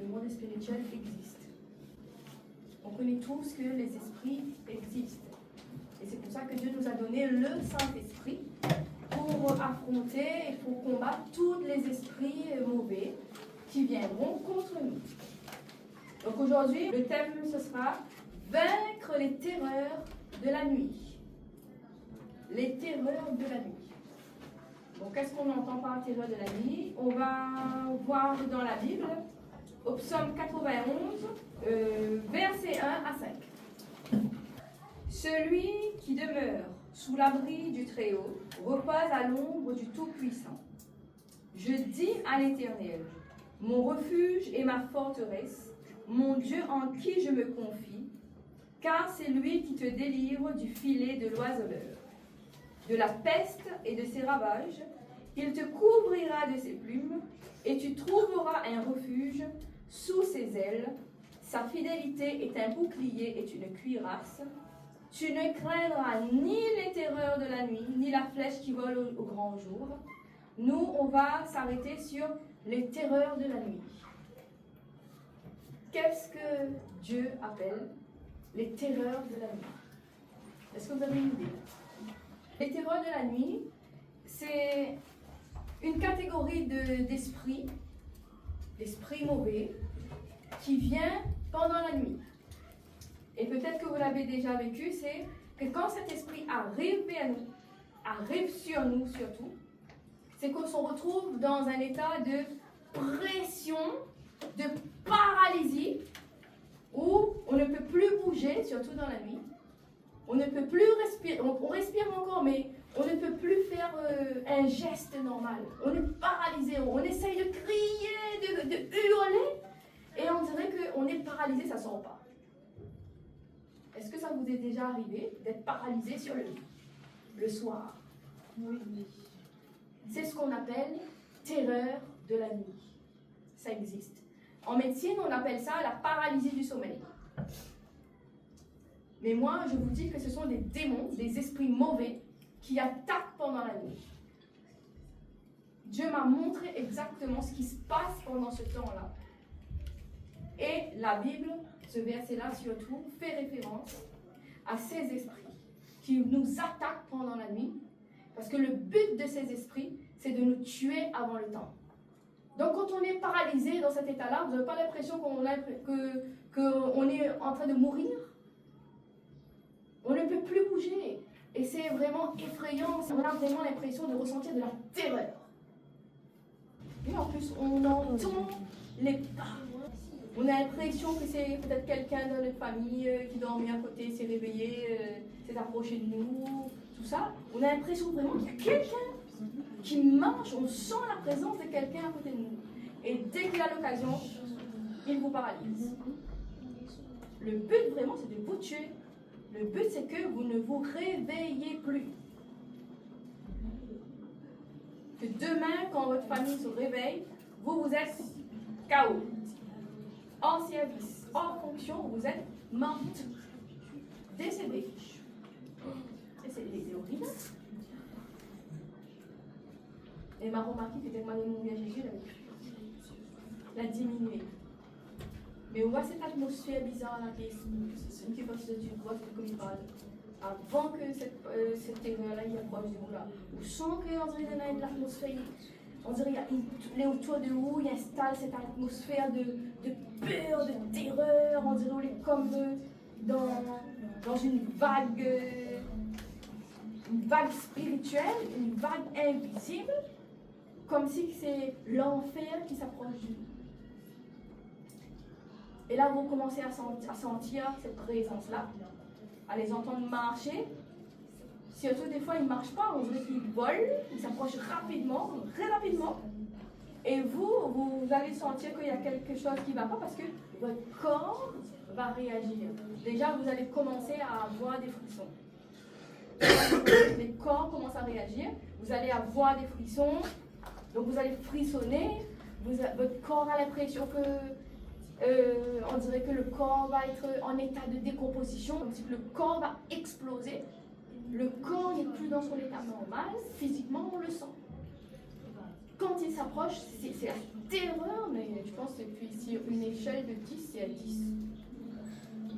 le monde spirituel existe. On connaît tous que les esprits existent. Et c'est pour ça que Dieu nous a donné le Saint-Esprit pour affronter et pour combattre tous les esprits mauvais qui viendront contre nous. Donc aujourd'hui, le thème, ce sera vaincre les terreurs de la nuit. Les terreurs de la nuit. Donc qu'est-ce qu'on entend par terreur de la nuit? On va voir dans la Bible, au psaume 91, versets 1 à 5. Celui qui demeure sous l'abri du Très-Haut repose à l'ombre du Tout-Puissant. Je dis à l'Éternel, mon refuge et ma forteresse, mon Dieu en qui je me confie, car c'est lui qui te délivre du filet de l'oiseleur, de la peste et de ses ravages. Il te couvrira de ses plumes, et tu trouveras un refuge sous ses ailes. Sa fidélité est un bouclier et une cuirasse. Tu ne craindras ni les terreurs de la nuit, ni la flèche qui vole au grand jour. Nous, on va s'arrêter sur les terreurs de la nuit. Qu'est-ce que Dieu appelle les terreurs de la nuit? Est-ce que vous avez une idée? Les terreurs de la nuit, c'est une catégorie d'esprits, d'esprits mauvais, qui vient pendant la nuit. Et peut-être que vous l'avez déjà vécu, c'est que quand cet esprit arrive vers nous, arrive sur nous surtout, c'est qu'on se retrouve dans un état de pression, de paralysie, où on ne peut plus bouger, surtout dans la nuit. On ne peut plus respirer, on respire encore, mais on ne peut plus faire un geste normal. On est paralysé, on essaye de crier, de hurler, et on dirait qu'on est paralysé, ça ne sort pas. Est-ce que ça vous est déjà arrivé d'être paralysé sur le soir? Oui. C'est ce qu'on appelle terreur de la nuit. Ça existe. En médecine, on appelle ça la paralysie du sommeil. Mais moi, je vous dis que ce sont des démons, des esprits mauvais qui attaquent pendant la nuit. Dieu m'a montré exactement ce qui se passe pendant ce temps-là. Et la Bible, ce verset-là surtout, fait référence à ces esprits qui nous attaquent pendant la nuit. Parce que le but de ces esprits, c'est de nous tuer avant le temps. Donc quand on est paralysé dans cet état-là, vous n'avez pas l'impression qu'on est en train de mourir? On ne peut plus bouger. Et c'est vraiment effrayant. On a vraiment l'impression de ressentir de la terreur. Et en plus, on entend les pas. On a l'impression que c'est peut-être quelqu'un dans notre famille qui dormait à côté, s'est réveillé, s'est approché de nous, tout ça. On a l'impression vraiment qu'il y a quelqu'un qui marche. On sent la présence de quelqu'un à côté de nous. Et dès qu'il a l'occasion, il vous paralyse. Le but vraiment, c'est de vous tuer. Le but, c'est que vous ne vous réveillez plus. Que demain, quand votre famille se réveille, vous êtes KO. Hors service, hors fonction, vous êtes morte. Décédé. Et c'est horrible. Et m'a remarqué que dès que m'a demandé à Jésus, il a diminué. Mais on voit cette atmosphère bizarre là, qui passe du droit comme il parle. Avant que cette terreur-là il approche de vous là. Vous sentez qu'on dirait de l'atmosphère. On dirait qu'il est autour de vous, il installe cette atmosphère de peur, de terreur. On dirait qu'on est comme dans une vague spirituelle, une vague invisible. Comme si c'est l'enfer qui s'approche de nous. Et là, vous commencez à sentir cette présence-là, à les entendre marcher. Surtout, des fois, ils ne marchent pas, on dirait qu'ils volent, ils s'approchent rapidement, très rapidement. Et vous allez sentir qu'il y a quelque chose qui ne va pas parce que votre corps va réagir. Déjà, vous allez commencer à avoir des frissons. Les corps commencent à réagir, vous allez avoir des frissons, donc vous allez frissonner, votre corps a l'impression que on dirait que le corps va être en état de décomposition, comme si le corps va exploser. Le corps n'est plus dans son état normal, physiquement on le sent. quand il s'approche, c'est la terreur, mais je pense que depuis sur une échelle de 10, c'est à 10.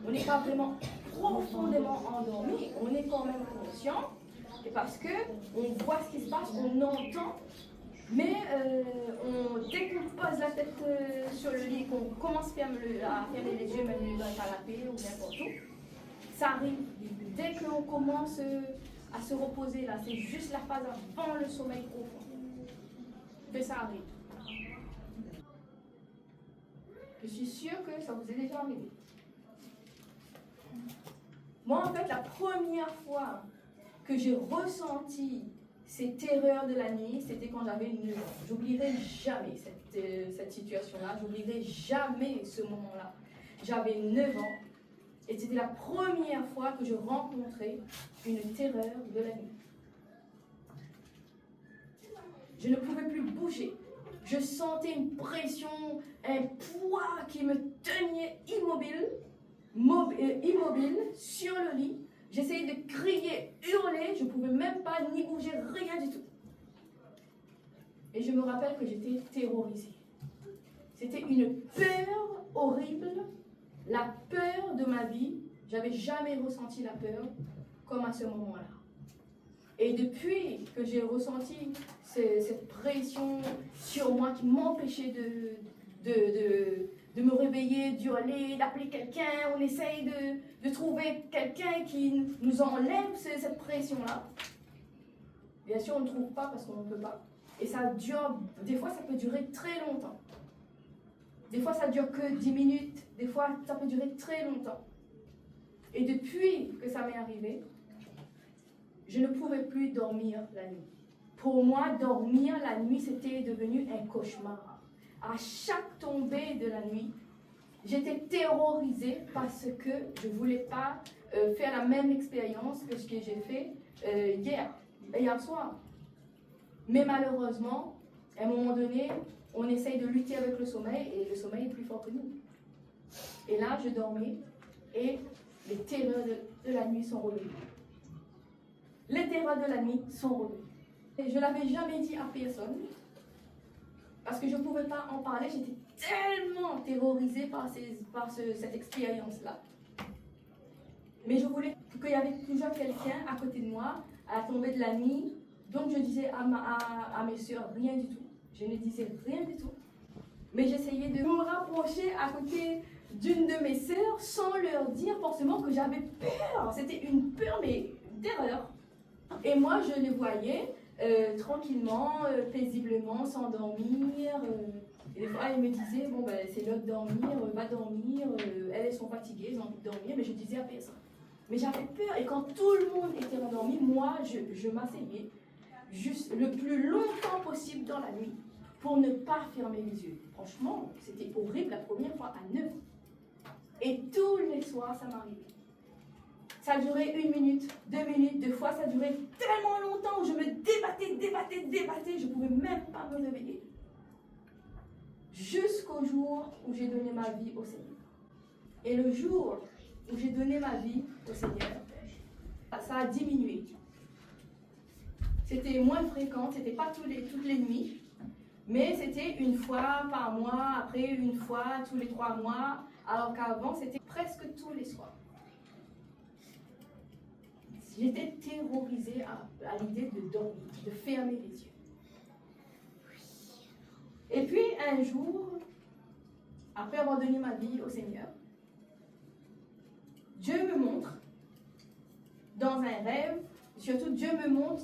On n'est pas vraiment profondément endormi, on est quand même conscient, et parce qu'on voit ce qui se passe, on entend, mais dès qu'on pose la tête sur le lit, qu'on commence à fermer les yeux, même dans le canapé ou n'importe où, ça arrive. Dès qu'on commence à se reposer, là, c'est juste la phase avant le sommeil profond que ça arrive. Je suis sûre que ça vous est déjà arrivé. Moi, en fait, la première fois que j'ai ressenti ces terreurs de la nuit, c'était quand j'avais 9 ans. J'oublierai jamais cette situation-là, j'oublierai jamais ce moment-là. J'avais 9 ans et c'était la première fois que je rencontrais une terreur de la nuit. Je ne pouvais plus bouger. Je sentais une pression, un poids qui me tenait immobile sur le lit. J'essayais de crier, hurler, je ne pouvais même pas ni bouger, rien du tout. Et je me rappelle que j'étais terrorisée. C'était une peur horrible, la peur de ma vie. J'avais jamais ressenti la peur comme à ce moment-là. Et depuis que j'ai ressenti cette pression sur moi qui m'empêchait de me réveiller, d'hurler, d'appeler quelqu'un, on essaye de trouver quelqu'un qui nous enlève cette pression-là. Bien sûr, on ne trouve pas parce qu'on ne peut pas. Et ça dure, des fois ça peut durer très longtemps. Des fois ça dure que 10 minutes, des fois ça peut durer très longtemps. Et depuis que ça m'est arrivé, je ne pouvais plus dormir la nuit. Pour moi, dormir la nuit, c'était devenu un cauchemar. À chaque tombée de la nuit, j'étais terrorisée parce que je ne voulais pas faire la même expérience que ce que j'ai fait hier soir. Mais malheureusement, à un moment donné, on essaye de lutter avec le sommeil et le sommeil est plus fort que nous. Et là, je dormais et les terreurs de la nuit sont revenues. Les terreurs de la nuit sont revenues. Et je ne l'avais jamais dit à personne parce que je ne pouvais pas en parler. J'étais tellement terrorisée par cette expérience-là. Mais je voulais qu'il y avait toujours quelqu'un à côté de moi à la tombée de la nuit. Donc je disais à mes soeurs rien du tout. Je ne disais rien du tout. Mais j'essayais de me rapprocher à côté d'une de mes sœurs sans leur dire forcément que j'avais peur. C'était une peur, mais une terreur. Et moi, je les voyais tranquillement, paisiblement, s'endormir. Et des fois, elles me disaient, bon, ben, c'est l'heure de dormir, va dormir. Elles sont fatiguées, elles ont envie de dormir, mais je disais à personne. Mais j'avais peur. Et quand tout le monde était endormi, moi, je m'asseyais juste le plus longtemps possible dans la nuit pour ne pas fermer les yeux. Franchement, c'était horrible la première fois à 9 ans. Et tous les soirs, ça m'arrivait. Ça durait 1 minute, 2 minutes, des fois ça durait tellement longtemps où je me débattais, je ne pouvais même pas me réveiller. Jusqu'au jour où j'ai donné ma vie au Seigneur. Et le jour où j'ai donné ma vie au Seigneur, ça a diminué. C'était moins fréquent, c'était pas toutes les nuits, mais c'était une fois par mois, après une fois tous les 3 mois, alors qu'avant c'était presque tous les soirs. J'étais terrorisée à l'idée de dormir, de fermer les yeux. Et puis un jour, après avoir donné ma vie au Seigneur, Dieu me montre, dans un rêve, surtout Dieu me montre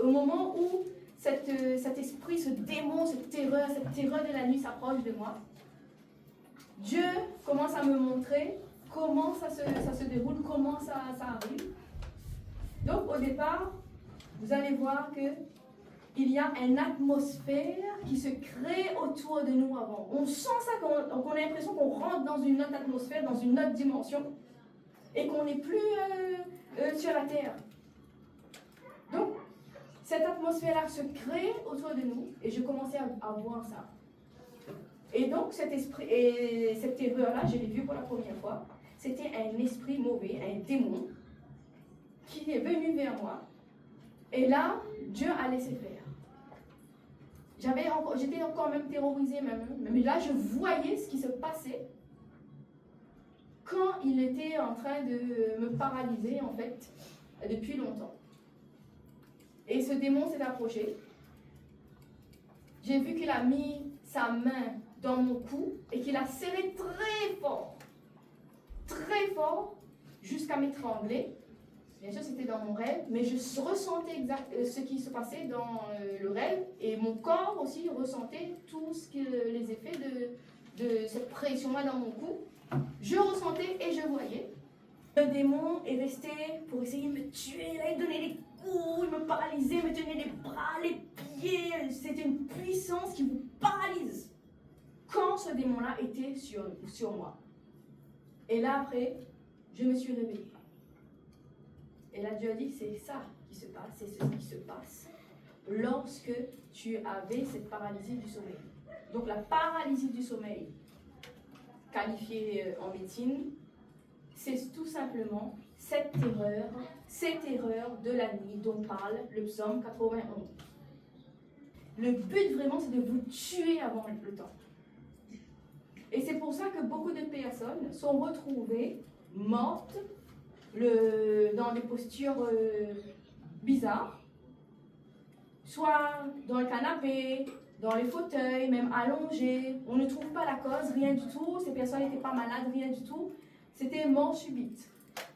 au moment où cet esprit, ce démon, cette terreur de la nuit s'approche de moi. Dieu commence à me montrer comment ça se déroule, comment ça arrive. Donc au départ, vous allez voir qu'il y a une atmosphère qui se crée autour de nous avant. On sent ça, qu'on a l'impression qu'on rentre dans une autre atmosphère, dans une autre dimension, et qu'on n'est plus sur la terre. Donc, cette atmosphère-là se crée autour de nous, et je commençais à voir ça. Et donc, cet esprit, et cette terreur-là, je l'ai vue pour la première fois, c'était un esprit mauvais, un démon, qui est venu vers moi. Et là, Dieu a laissé faire. J'étais encore même terrorisée même. Mais là, je voyais ce qui se passait quand il était en train de me paralyser, en fait, depuis longtemps. Et ce démon s'est approché. J'ai vu qu'il a mis sa main dans mon cou et qu'il a serré très fort, jusqu'à m'étrangler. Bien sûr, c'était dans mon rêve, mais je ressentais ce qui se passait dans le rêve, et mon corps aussi ressentait les effets de cette pression-là dans mon cou. Je ressentais et je voyais. Le démon est resté pour essayer de me tuer, là, il donnait des coups, il me paralysait, il me tenait les bras, les pieds. C'était une puissance qui vous paralyse quand ce démon-là était sur moi. Et là, après, je me suis réveillée. Et là, Dieu a dit, c'est ça qui se passe, c'est ce qui se passe lorsque tu avais cette paralysie du sommeil. Donc la paralysie du sommeil, qualifiée en médecine, c'est tout simplement cette terreur de la nuit dont parle le psaume 91. Le but vraiment, c'est de vous tuer avant le temps. Et c'est pour ça que beaucoup de personnes sont retrouvées mortes dans des postures bizarres, soit dans le canapé, dans les fauteuils, même allongées. On ne trouve pas la cause, rien du tout. Ces personnes n'étaient pas malades, rien du tout. C'était mort subite.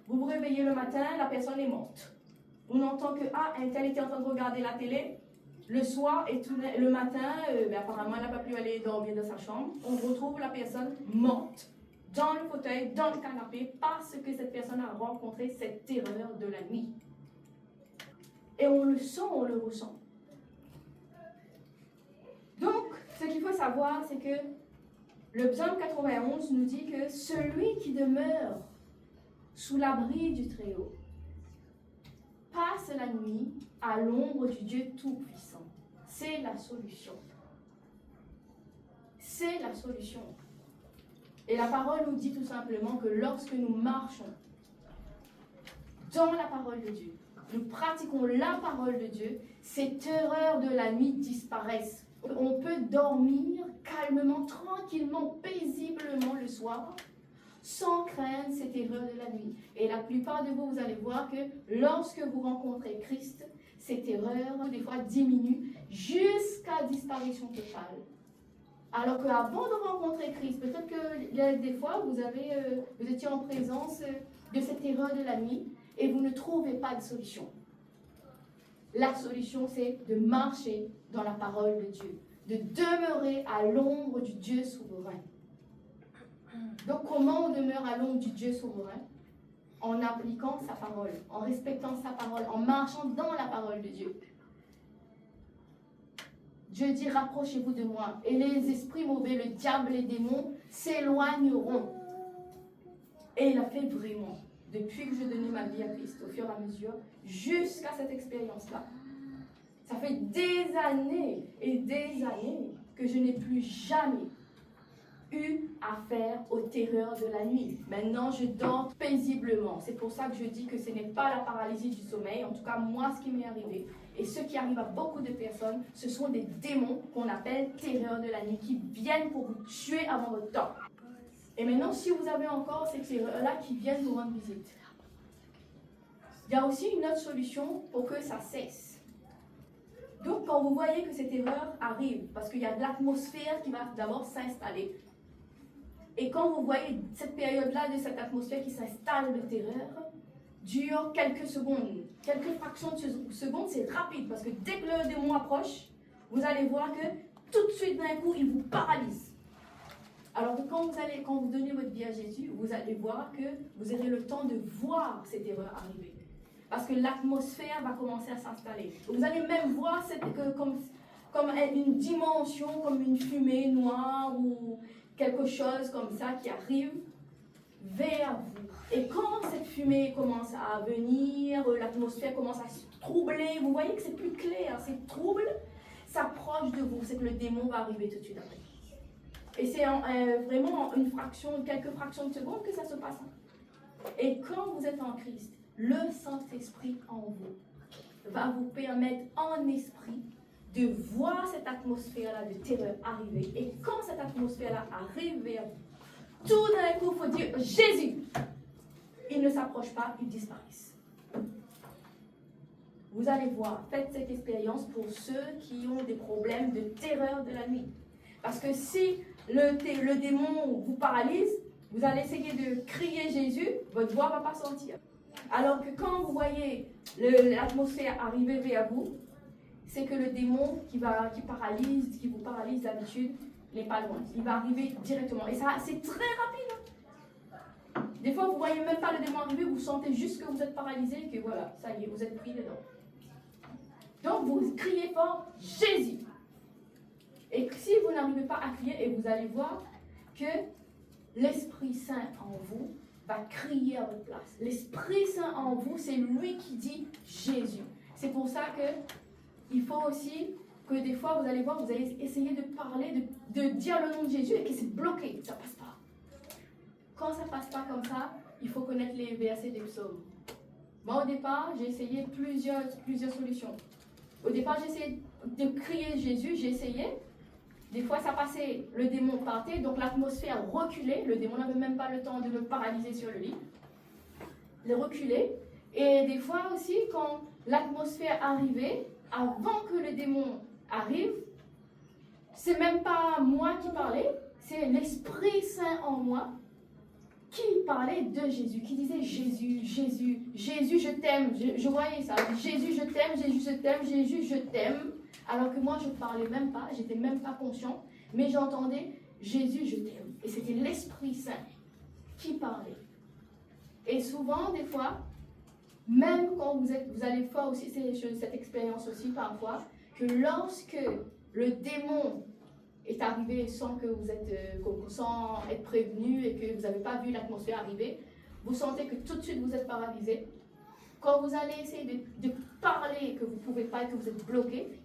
Vous vous réveillez le matin, la personne est morte. On entend que un tel était en train de regarder la télé le soir et le matin, apparemment elle n'a pas pu aller dormir dans sa chambre. On retrouve la personne morte dans le fauteuil, dans le canapé, parce que cette personne a rencontré cette terreur de la nuit. Et on le sent, on le ressent. Donc, ce qu'il faut savoir, c'est que le psaume 91 nous dit que celui qui demeure sous l'abri du Très-Haut passe la nuit à l'ombre du Dieu Tout-Puissant. C'est la solution. C'est la solution. Et la parole nous dit tout simplement que lorsque nous marchons dans la parole de Dieu, nous pratiquons la parole de Dieu, ces terreurs de la nuit disparaissent. On peut dormir calmement, tranquillement, paisiblement le soir, sans craindre ces terreurs de la nuit. Et la plupart de vous, vous allez voir que lorsque vous rencontrez Christ, ces terreurs, des fois, diminuent jusqu'à disparition totale. Alors qu'avant de rencontrer Christ, peut-être que des fois, vous étiez en présence de cette terreur de la nuit et vous ne trouvez pas de solution. La solution, c'est de marcher dans la parole de Dieu, de demeurer à l'ombre du Dieu souverain. Donc, comment on demeure à l'ombre du Dieu souverain? En appliquant sa parole, en respectant sa parole, en marchant dans la parole de Dieu. Dieu dit, rapprochez-vous de moi, et les esprits mauvais, le diable, les démons, s'éloigneront. Et il a fait vraiment, depuis que je donnais ma vie à Christ, au fur et à mesure, jusqu'à cette expérience-là. Ça fait des années et des années que je n'ai plus jamais eu affaire aux terreurs de la nuit. Maintenant, je dors paisiblement. C'est pour ça que je dis que ce n'est pas la paralysie du sommeil. En tout cas, moi, ce qui m'est arrivé, et ce qui arrive à beaucoup de personnes, ce sont des démons qu'on appelle terreurs de la nuit, qui viennent pour vous tuer avant votre temps. Et maintenant, si vous avez encore ces terreurs-là qui viennent vous rendre visite, il y a aussi une autre solution pour que ça cesse. Donc, quand vous voyez que ces terreurs arrivent, parce qu'il y a de l'atmosphère qui va d'abord s'installer, et quand vous voyez cette période-là de cette atmosphère qui s'installe de terreur, dure quelques secondes, quelques fractions de secondes, c'est rapide, parce que dès que le démon approche, vous allez voir que tout de suite d'un coup, il vous paralyse. Alors que quand vous donnez votre vie à Jésus, vous allez voir que vous aurez le temps de voir ces terreurs arriver. Parce que l'atmosphère va commencer à s'installer. Vous allez même voir comme une dimension, comme une fumée noire ou quelque chose comme ça qui arrive vers vous. Et quand cette fumée commence à venir, l'atmosphère commence à se troubler, vous voyez que c'est plus clair, c'est trouble, s'approche de vous, c'est que le démon va arriver tout de suite après. Et c'est vraiment quelques fractions de secondes que ça se passe. Et quand vous êtes en Christ, le Saint-Esprit en vous va vous permettre en esprit de voir cette atmosphère-là de terreur arriver. Et quand cette atmosphère-là arrive vers vous, tout d'un coup, il faut dire Jésus. Ils ne s'approchent pas, ils disparaissent. Vous allez voir, faites cette expérience pour ceux qui ont des problèmes de terreur de la nuit. Parce que si le démon vous paralyse, vous allez essayer de crier Jésus, votre voix ne va pas sortir. Alors que quand vous voyez l'atmosphère arriver vers vous, c'est que le démon qui vous paralyse d'habitude, il n'est pas loin. Il va arriver directement. Et ça, c'est très rapide. Des fois, vous ne voyez même pas le démon arriver, vous sentez juste que vous êtes paralysé et que voilà, ça y est, vous êtes pris dedans. Donc, vous criez fort Jésus. Et si vous n'arrivez pas à crier, et vous allez voir que l'Esprit Saint en vous va crier à votre place. L'Esprit Saint en vous, c'est lui qui dit Jésus. C'est pour ça que il faut aussi que des fois, vous allez voir, vous allez essayer de parler, de dire le nom de Jésus et que c'est bloqué, ça ne passe pas. Quand ça ne passe pas comme ça, il faut connaître les versets des psaumes. Moi, au départ, j'ai essayé plusieurs solutions. Au départ, j'ai essayé de crier Jésus, j'ai essayé. Des fois, ça passait, le démon partait, donc l'atmosphère reculait. Le démon n'avait même pas le temps de me paralyser sur le lit. Il reculait. Et des fois aussi, quand l'atmosphère arrivait, avant que le démon arrive, c'est même pas moi qui parlais, c'est l'Esprit Saint en moi qui parlait de Jésus, qui disait Jésus, Jésus, Jésus, je t'aime. Je voyais ça. Jésus, je t'aime, Jésus, je t'aime, Jésus, je t'aime. Alors que moi, je ne parlais même pas, j'étais même pas conscient, mais j'entendais Jésus, je t'aime. Et c'était l'Esprit Saint qui parlait. Et souvent, des fois, même quand vous allez voir aussi cette expérience aussi parfois, que lorsque le démon est arrivé sans que sans être prévenu et que vous n'avez pas vu l'atmosphère arriver, vous sentez que tout de suite vous êtes paralysé. Quand vous allez essayer de parler et que vous ne pouvez pas et que vous êtes bloqué,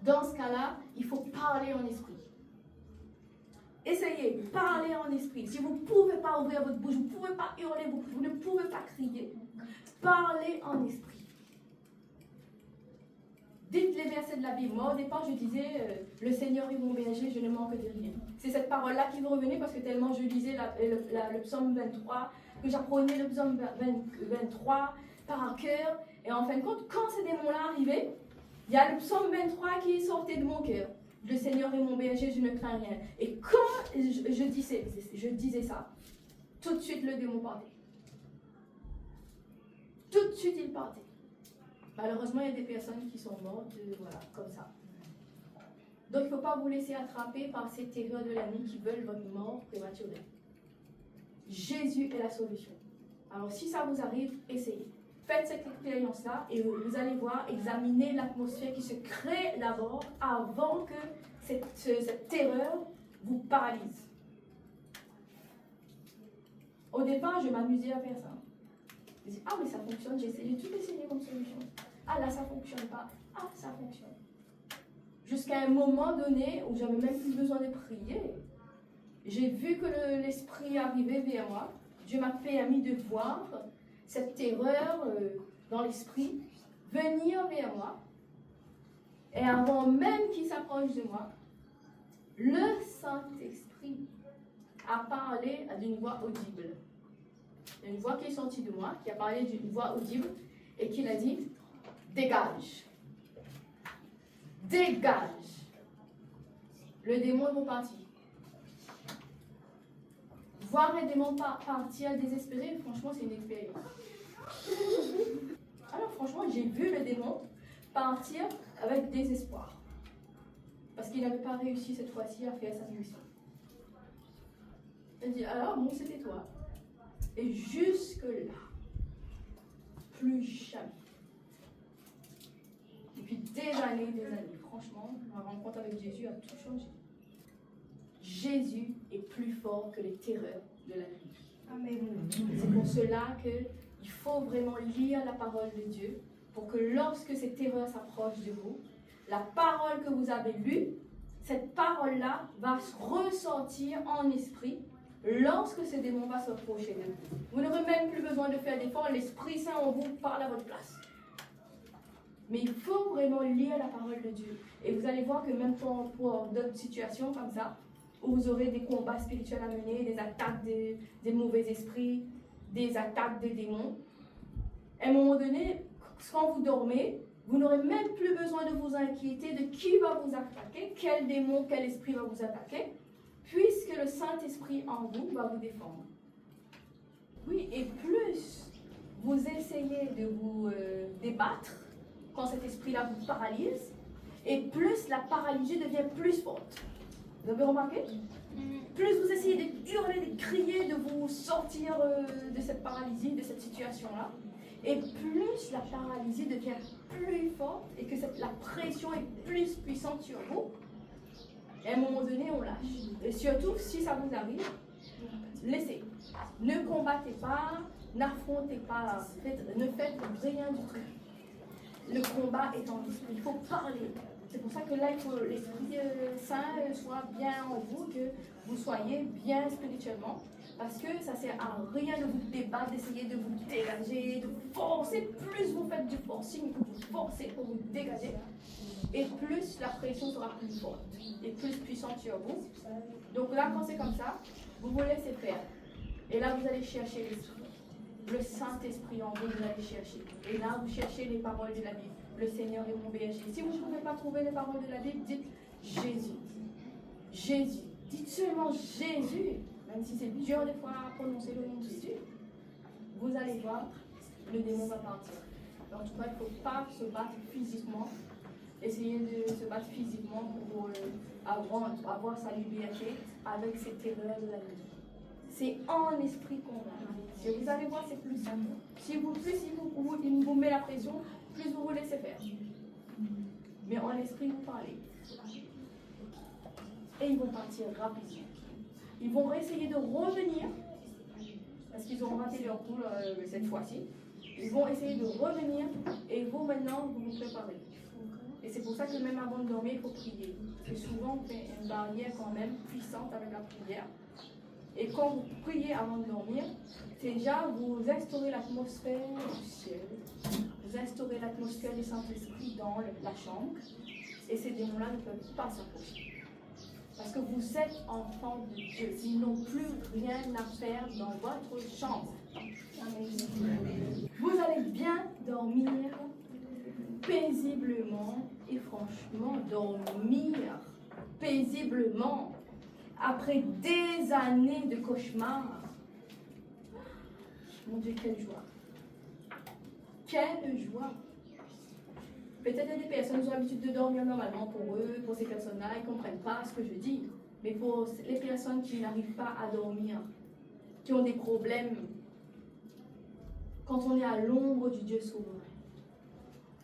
dans ce cas-là, il faut parler en esprit. Essayez, parlez en esprit. Si vous ne pouvez pas ouvrir votre bouche, vous ne pouvez pas hurler, vous ne pouvez pas crier, parlez en esprit. Dites les versets de la Bible. Moi, au départ, je disais le Seigneur est mon berger, je ne manque de rien. C'est cette parole-là qui me revenait parce que tellement je lisais le psaume 23, que j'apprenais le psaume 23 par cœur. Et en fin de compte, quand ces démons-là arrivaient, il y a le psaume 23 qui sortait de mon cœur. Le Seigneur est mon berger, je ne crains rien. Et quand je disais ça, tout de suite le démon partait. Tout de suite il partait. Malheureusement, il y a des personnes qui sont mortes, voilà, comme ça. Donc, il ne faut pas vous laisser attraper par ces terreurs de la nuit qui veulent votre mort prématurée. Jésus est la solution. Alors, si ça vous arrive, essayez. Faites cette expérience-là et vous allez voir, examiner l'atmosphère qui se crée d'abord avant que cette terreur vous paralyse. Au départ, je m'amusais à faire ça. Je disais, ah mais ça fonctionne, j'ai tout essayé comme solution. Ah là, ça ne fonctionne pas. Ah, ça fonctionne. Jusqu'à un moment donné où j'avais même plus besoin de prier. J'ai vu que l'esprit arrivait vers moi. Dieu m'a permis de voir cette terreur dans l'esprit venir vers moi. Et avant même qu'il s'approche de moi, le Saint-Esprit a parlé d'une voix audible. Une voix qui est sortie de moi, qui a parlé d'une voix audible et qui a dit « Dégage ! Dégage !» Le démon est reparti. Voir les démons partir désespérés, franchement, c'est une expérience. Alors, franchement, j'ai vu le démon partir avec désespoir. Parce qu'il n'avait pas réussi cette fois-ci à faire sa mission. Il dit, alors, bon, c'était toi. Et jusque-là, plus jamais. Depuis des années, franchement, ma rencontre avec Jésus a tout changé. Jésus est plus fort que les terreurs de la nuit. Amen. C'est pour cela qu'il faut vraiment lire la parole de Dieu pour que lorsque ces terreurs s'approchent de vous, la parole que vous avez lue, cette parole-là va ressortir en esprit lorsque ce démon va s'approcher de vous. Vous n'aurez même plus besoin de faire d'efforts, l'Esprit Saint en vous parle à votre place. Mais il faut vraiment lire la parole de Dieu. Et vous allez voir que même pour d'autres situations comme ça, où vous aurez des combats spirituels à mener, des attaques des mauvais esprits, des attaques des démons, à un moment donné, quand vous dormez, vous n'aurez même plus besoin de vous inquiéter de qui va vous attaquer, quel démon, quel esprit va vous attaquer, puisque le Saint-Esprit en vous va vous défendre. Oui, et plus vous essayez de vous débattre quand cet esprit-là vous paralyse, et plus la paralysie devient plus forte. Vous avez remarqué? Plus vous essayez de hurler, de crier, de vous sortir de cette paralysie, de cette situation-là, et plus la paralysie devient plus forte et que la pression est plus puissante sur vous, et à un moment donné, on lâche. Et surtout, si ça vous arrive, laissez. Ne combattez pas, n'affrontez pas, ne faites rien du tout. Le combat est en l'esprit, il faut parler. C'est pour ça que là, il faut l'Esprit Saint soit bien en vous, que vous soyez bien spirituellement. Parce que ça ne sert à rien de vous débattre, d'essayer de vous dégager, de forcer. Plus vous faites du forcing, que vous forcez pour vous dégager, et plus la pression sera plus forte et plus puissante sur vous. Donc là, quand c'est comme ça, vous vous laissez faire. Et là, vous allez chercher l'Esprit. Le Saint-Esprit en vous, vous allez chercher. Et là, vous cherchez les paroles de la Bible. Le Seigneur est mon berger. Si vous ne pouvez pas trouver les paroles de la Bible, dites Jésus. Jésus. Dites seulement Jésus. Même si c'est dur des fois à prononcer le nom de Jésus, vous allez voir, le démon va partir. En tout cas, il ne faut pas se battre physiquement. Essayer de se battre physiquement pour avoir sa liberté avec ces terreurs de la vie. C'est en esprit qu'on a. Et vous allez voir, c'est plus simple. Plus il vous met la pression, plus vous vous laissez faire. Mais en esprit, vous parlez. Et ils vont partir rapidement. Ils vont essayer de revenir, parce qu'ils ont raté leur coup cette fois-ci. Ils vont essayer de revenir, et vous maintenant, vous vous préparez. Et c'est pour ça que même avant de dormir, il faut prier. Parce que souvent, on fait une barrière quand même puissante avec la prière. Et quand vous priez avant de dormir, c'est déjà vous instaurez l'atmosphère du ciel, vous instaurez l'atmosphère du Saint-Esprit dans la chambre, et ces démons-là ne peuvent pas s'approcher. Parce que vous êtes enfants de Dieu, ils n'ont plus rien à faire dans votre chambre. Vous allez bien dormir paisiblement, et franchement, dormir paisiblement. Après des années de cauchemars, mon Dieu, quelle joie! Quelle joie! Peut-être qu'il y a des personnes qui ont l'habitude de dormir normalement pour eux, pour ces personnes-là, ils ne comprennent pas ce que je dis. Mais pour les personnes qui n'arrivent pas à dormir, qui ont des problèmes, quand on est à l'ombre du Dieu souverain,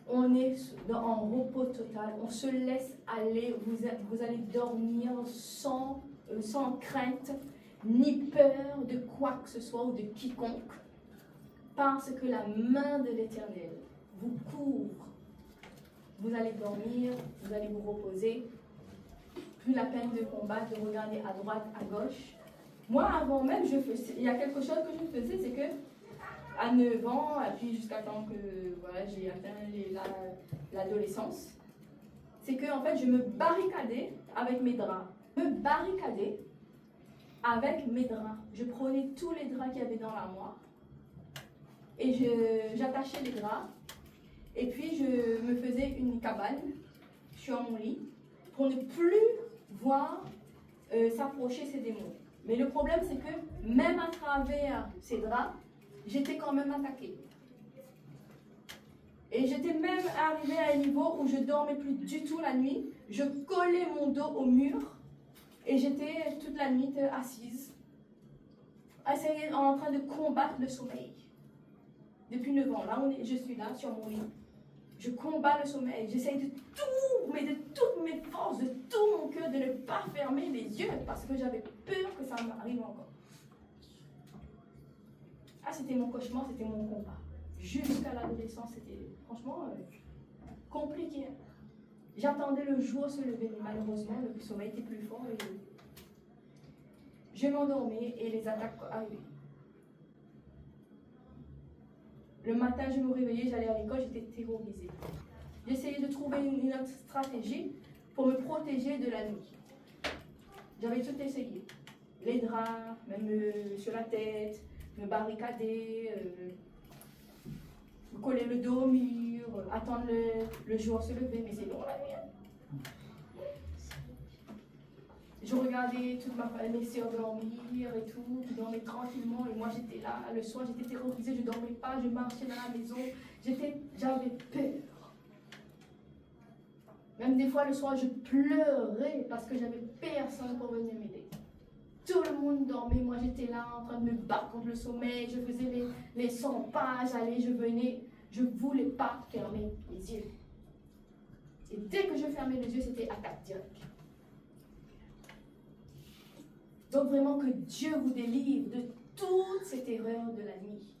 on est en repos total, on se laisse aller, vous allez dormir sans crainte, ni peur de quoi que ce soit ou de quiconque, parce que la main de l'Éternel vous couvre. Vous allez dormir, vous allez vous reposer, plus la peine de combattre, de regarder à droite, à gauche. Moi, avant même, il y a quelque chose que je faisais, c'est que à 9 ans, et puis jusqu'à temps que voilà, j'ai atteint l'adolescence, c'est que en fait, je me barricadais avec mes draps. Je prenais tous les draps qu'il y avait dans l'armoire et j'attachais les draps et puis je me faisais une cabane sur mon lit pour ne plus voir s'approcher ces démons. Mais le problème, c'est que même à travers ces draps, j'étais quand même attaquée. Et j'étais même arrivée à un niveau où je ne dormais plus du tout la nuit. Je collais mon dos au mur et j'étais toute la nuit assise, en train de combattre le sommeil. Depuis 9 ans, là, je suis là sur mon lit. Je combats le sommeil. J'essaye de toutes mes forces, de tout mon cœur, de ne pas fermer les yeux parce que j'avais peur que ça m'arrive encore. Ah, c'était mon cauchemar, c'était mon combat. Jusqu'à l'adolescence, c'était franchement compliqué. J'attendais le jour se lever, mais malheureusement, le sommeil était plus fort et je m'endormais et les attaques arrivaient. Le matin, je me réveillais, j'allais à l'école, j'étais terrorisée. j'essayais de trouver une autre stratégie pour me protéger de la nuit. J'avais tout essayé. Les draps, même sur la tête, me barricader, me coller le dos au mur, attendre le jour se lever, mais c'est long la nuit. Je regardais toutes mes sœurs dormir et tout, qui dormaient tranquillement, et moi j'étais là. Le soir j'étais terrorisée, je ne dormais pas, je marchais dans la maison, j'avais peur. Même des fois le soir je pleurais parce que j'avais personne pour venir m'aider. Tout le monde dormait, moi j'étais là en train de me battre contre le sommeil, je faisais les 100 pas, j'allais, je venais, je ne voulais pas fermer les yeux. Et dès que je fermais les yeux, c'était attaque directe. Donc vraiment que Dieu vous délivre de toutes ces terreurs de la nuit.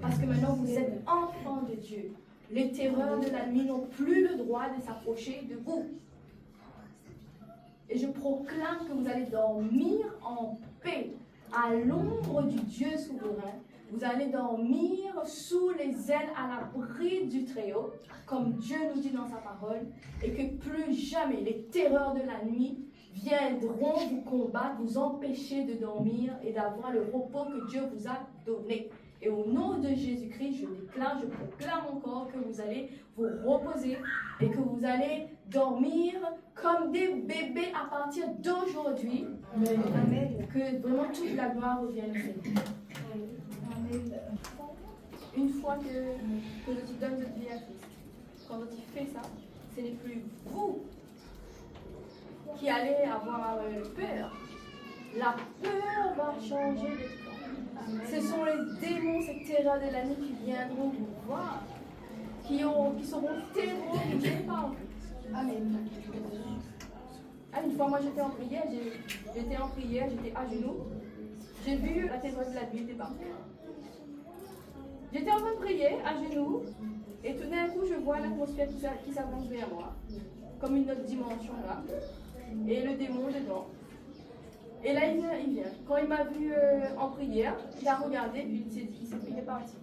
Parce que maintenant vous êtes enfants de Dieu. Les terreurs de la nuit n'ont plus le droit de s'approcher de vous. Et je proclame que vous allez dormir en paix, à l'ombre du Dieu souverain. Vous allez dormir sous les ailes à l'abri du Très-Haut, comme Dieu nous dit dans sa parole, et que plus jamais les terreurs de la nuit viendront vous combattre, vous empêcher de dormir et d'avoir le repos que Dieu vous a donné. Et au nom de Jésus-Christ, je déclare, je proclame encore que vous allez vous reposer et que vous allez dormir comme des bébés à partir d'aujourd'hui. Amen. Que vraiment toute la gloire revienne au Seigneur. Amen. Une fois que tu donnes votre vie à Christ, quand tu fais ça, ce n'est plus vous qui allez avoir peur. La peur va changer de camp. Ce sont les démons, ces terreurs de la nuit qui viendront vous voir, qui seront terrorisés par vous. Amen. Une fois, moi j'étais en prière, j'étais à genoux. J'ai vu la terreur de la nuit débarquer. J'étais en train de prier à genoux, et tout d'un coup, je vois l'atmosphère qui s'avance vers moi, comme une autre dimension là. Et le démon dedans. Et là, il vient. Quand il m'a vu en prière, il a regardé, puis il est parti.